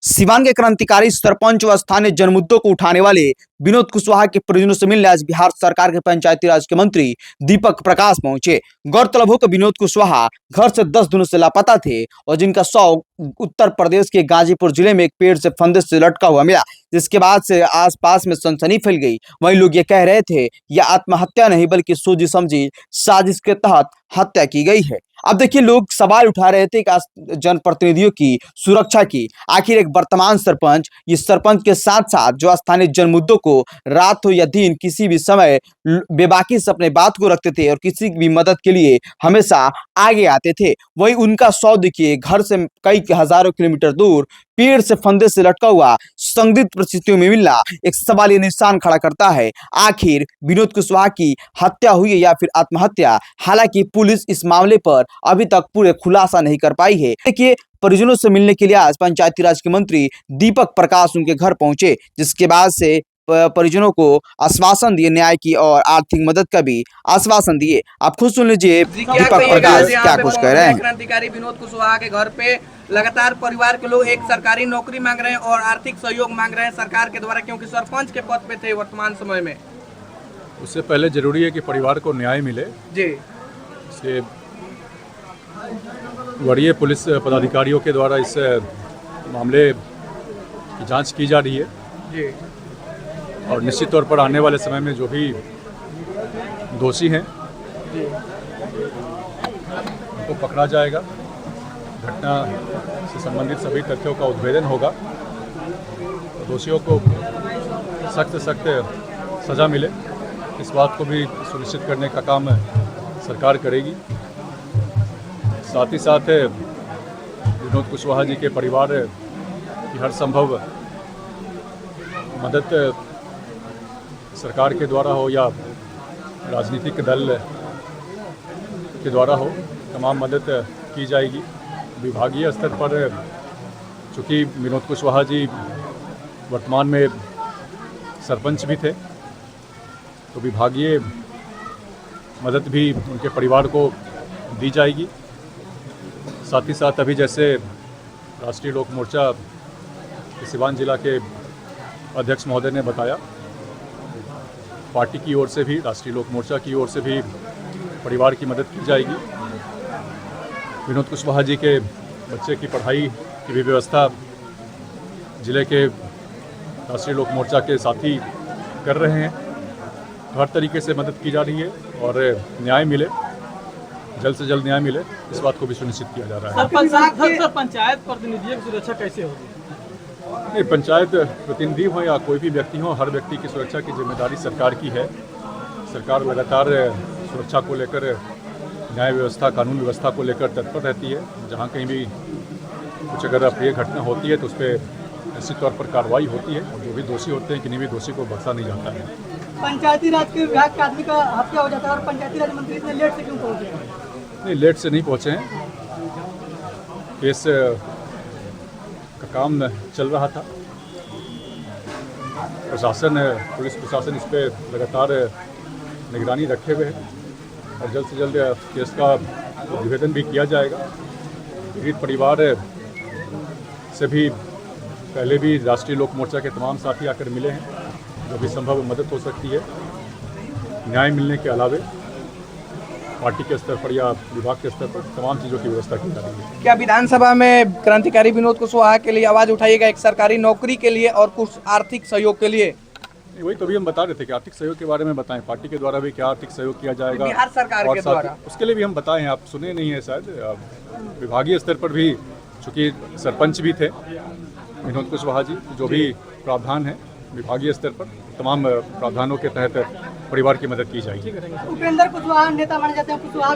सिवान के क्रांतिकारी सरपंच व स्थानीय जनमुद्दों को उठाने वाले विनोद कुशवाहा के परिजनों से मिलने आज बिहार सरकार के पंचायती राज के मंत्री दीपक प्रकाश पहुंचे। गौरतलब हो कि विनोद कुशवाहा घर से 10 दिनों से लापता थे और जिनका शव उत्तर प्रदेश के गाजीपुर जिले में एक पेड़ से फंदे से लटका हुआ मिला, जिसके बाद से आसपास में सनसनी फैल गई। वहीं लोग ये कह रहे थे यह आत्महत्या नहीं बल्कि सोची समझी साजिश के तहत हत्या की गई है। अब देखिए, लोग सवाल उठा रहे थे कि जनप्रतिनिधियों की सुरक्षा की। आखिर एक वर्तमान सरपंच, इस सरपंच के साथ साथ जो स्थानीय जनमुद्दों को रात हो या दिन किसी भी समय बेबाकी से अपने बात को रखते थे और किसी भी मदद के लिए हमेशा आगे आते थे, वही उनका शव देखिए घर से कई हजारों किलोमीटर दूर पेड़ से फंदे से लटका हुआ संदिग्ध परिस्थितियों में मिलना एक सवालिया निशान खड़ा करता है। आखिर विनोद कुशवाहा की हत्या हुई है या फिर आत्महत्या? हालांकि पुलिस इस मामले पर अभी तक पूरे खुलासा नहीं कर पाई है। देखिए, परिजनों से मिलने के लिए आज पंचायती राज के मंत्री दीपक प्रकाश उनके घर पहुंचे, जिसके बाद से परिजनों को आश्वासन दिए, न्याय की और आर्थिक मदद का भी आश्वासन दिए। आप खुद सुन लीजिए दीपक प्रकाश क्या कुछ कह रहे हैं। क्रांतिकारी विनोद कुशवाहा के घर पे लगातार परिवार के लोग एक सरकारी नौकरी मांग रहे हैं और आर्थिक सहयोग मांग रहे हैं सरकार के द्वारा, क्योंकि सरपंच के पद पे थे वर्तमान समय में। उससे पहले जरूरी है कि परिवार को न्याय मिले जी। इसके वरीय पुलिस पदाधिकारियों के द्वारा इस मामले की जांच की जा रही है जी। और निश्चित तौर पर आने वाले समय में जो भी दोषी हैं उनको पकड़ा जाएगा। घटना से संबंधित सभी तथ्यों का उद्भेदन होगा, दोषियों को सख्त से सख्त सज़ा मिले, इस बात को भी सुनिश्चित करने का काम सरकार करेगी। साथ ही साथ विनोद कुशवाहा जी के परिवार की हर संभव मदद सरकार के द्वारा हो या राजनीतिक दल के द्वारा हो, तमाम मदद की जाएगी। विभागीय स्तर पर चूँकि विनोद कुशवाहा जी वर्तमान में सरपंच भी थे, तो विभागीय मदद भी उनके परिवार को दी जाएगी। साथ ही साथ अभी जैसे राष्ट्रीय लोक मोर्चा सिवान जिला के अध्यक्ष महोदय ने बताया, पार्टी की ओर से भी, राष्ट्रीय लोक मोर्चा की ओर से भी परिवार की मदद की जाएगी। विनोद कुशवाहा जी के बच्चे की पढ़ाई की भी व्यवस्था जिले के राष्ट्रीय लोक मोर्चा के साथी कर रहे हैं। तो हर तरीके से मदद की जा रही है और न्याय मिले, जल्द से जल्द न्याय मिले, इस बात को भी सुनिश्चित किया जा रहा है। पंचायत प्रतिनिधियों की सुरक्षा कैसे होगी? नहीं, पंचायत प्रतिनिधि हो या कोई भी व्यक्ति हो, हर व्यक्ति की सुरक्षा की जिम्मेदारी सरकार की है। सरकार लगातार सुरक्षा को लेकर, न्याय व्यवस्था, कानून व्यवस्था को लेकर तत्पर रहती है। जहाँ कहीं भी कुछ अगर अप्रिय घटना होती है तो उस पर निश्चित तौर पर कार्रवाई होती है और जो भी दोषी होते हैं, किन्हीं भी दोषी को बख्शा नहीं जाता है। पंचायती राज के विभाग के आदमी का हत्या हो जाता है और पंचायती राज मंत्री इतने लेट से क्यों पहुँचे? नहीं, लेट से नहीं पहुँचे हैं, केस का काम चल रहा था। प्रशासन, पुलिस प्रशासन इस पर लगातार निगरानी रखे हुए है और जल्द से जल्द केस का निवेदन भी किया जाएगा। पीड़ित परिवार से भी पहले भी राष्ट्रीय लोक मोर्चा के तमाम साथी आकर मिले हैं, जो भी संभव मदद हो सकती है। न्याय मिलने के अलावे पार्टी के स्तर पर या विभाग के स्तर पर तमाम चीज़ों की व्यवस्था की जा रही है। क्या विधानसभा में क्रांतिकारी विनोद कुशवाहा के लिए आवाज उठाइएगा, एक सरकारी नौकरी के लिए और कुछ आर्थिक सहयोग के लिए? वही तो अभी हम बता रहे थे कि आर्थिक सहयोग के बारे में बताएं, पार्टी के द्वारा भी क्या आर्थिक सहयोग किया जाएगा बिहार सरकार के द्वारा, उसके लिए भी हम बताए हैं। आप सुने नहीं है शायद। विभागीय स्तर पर भी चूँकि सरपंच भी थे विनोद कुशवाहा जी, जो भी प्रावधान है विभागीय स्तर पर, तमाम प्रावधानों के तहत परिवार की मदद की जाएगी। उपेंद्र कुशवाहा नेता माने जाते हैं, कुशवाहा